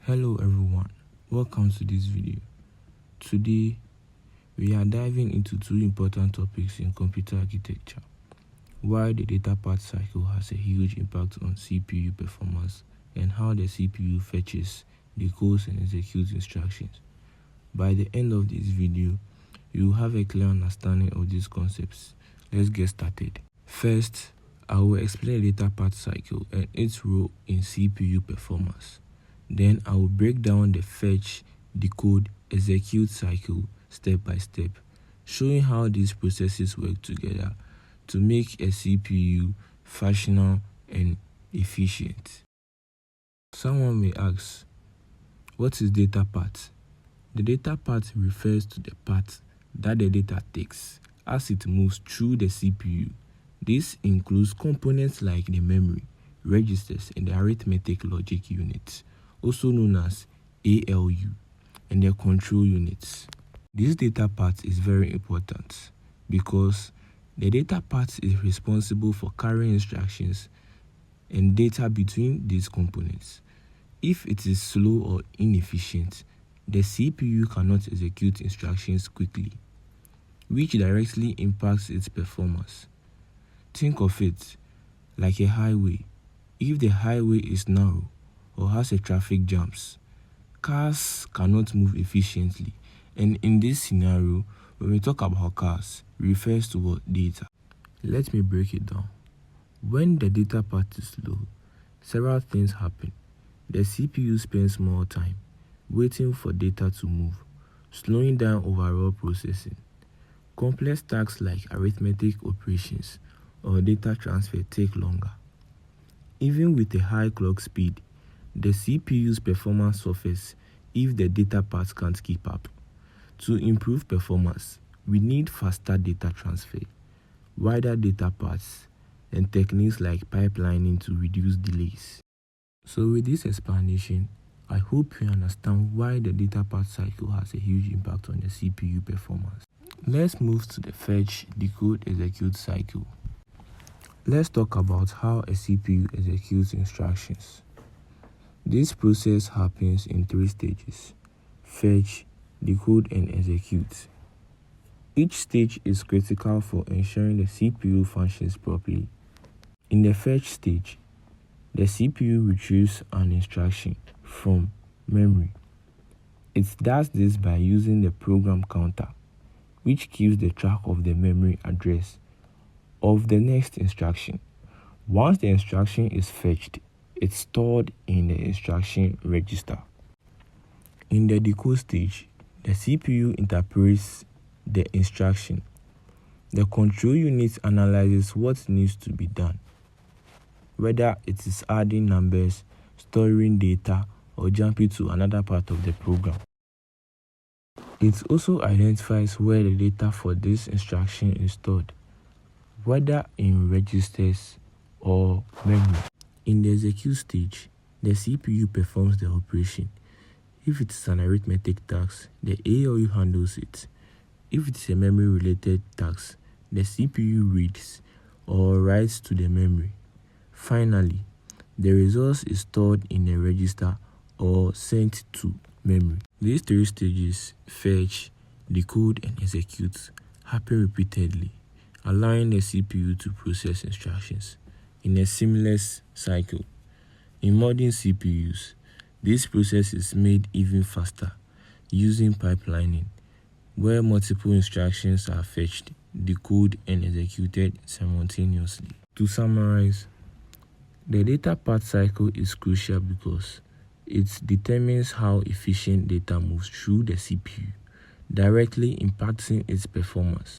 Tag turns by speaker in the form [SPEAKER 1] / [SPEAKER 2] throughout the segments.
[SPEAKER 1] Hello everyone, welcome to this video. Today we are diving into two important topics in computer architecture: why the data path cycle has a huge impact on CPU performance, and how the CPU fetches, decodes and executes instructions. By the end of this video, you will have a clear understanding of these concepts. Let's get started. First, I will explain the data path cycle and its role in CPU performance. Then I will break down the fetch, decode, execute cycle step by step, showing how these processes work together to make a CPU functional and efficient. Someone may ask, what is data path? The data path refers to the path that the data takes as it moves through the CPU. This includes components like the memory, registers, and the arithmetic logic units, also known as ALU, and their control units. This data path is very important because the data path is responsible for carrying instructions and data between these components. If it is slow or inefficient, the CPU cannot execute instructions quickly, which directly impacts its performance. Think of it like a highway. If the highway is narrow or has a traffic jams, cars cannot move efficiently. And in this scenario, when we talk about cars, it refers to what? Data. Let me break it down. When the data path is slow, several things happen. The CPU spends more time waiting for data to move, slowing down overall processing. Complex tasks like arithmetic operations or data transfer take longer. Even with a high clock speed, the CPU's performance suffers if the data path can't keep up. To improve performance, we need faster data transfer, wider data paths, and techniques like pipelining to reduce delays. So with this explanation, I hope you understand why the data path cycle has a huge impact on the CPU performance. Let's move to the fetch, decode, execute cycle. Let's talk about how a CPU executes instructions. This process happens in three stages: fetch, decode, and execute. Each stage is critical for ensuring the CPU functions properly. In the fetch stage, the CPU retrieves an instruction from memory. It does this by using the program counter, which keeps the track of the memory address of the next instruction. Once the instruction is fetched, it's stored in the instruction register. In the decode stage, the CPU interprets the instruction. The control unit analyzes what needs to be done, whether it is adding numbers, storing data, or jumping to another part of the program. It also identifies where the data for this instruction is stored, whether in registers or memory. In the execute stage, the CPU performs the operation. If it is an arithmetic task, the ALU handles it. If it is a memory-related task, the CPU reads or writes to the memory. Finally, the result is stored in a register or sent to memory. These three stages, fetch, decode, and execute, happen repeatedly, allowing the CPU to process instructions in a seamless cycle. In modern CPUs, this process is made even faster using pipelining, where multiple instructions are fetched, decoded, and executed simultaneously. To summarize, the data path cycle is crucial because it determines how efficient data moves through the CPU, directly impacting its performance.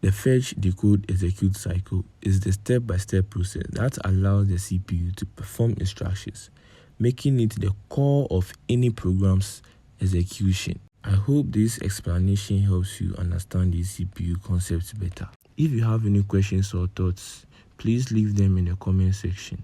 [SPEAKER 1] The fetch, decode, execute cycle is the step-by-step process that allows the CPU to perform instructions, making it the core of any program's execution. I hope this explanation helps you understand the CPU concepts better. If you have any questions or thoughts, please leave them in the comment section.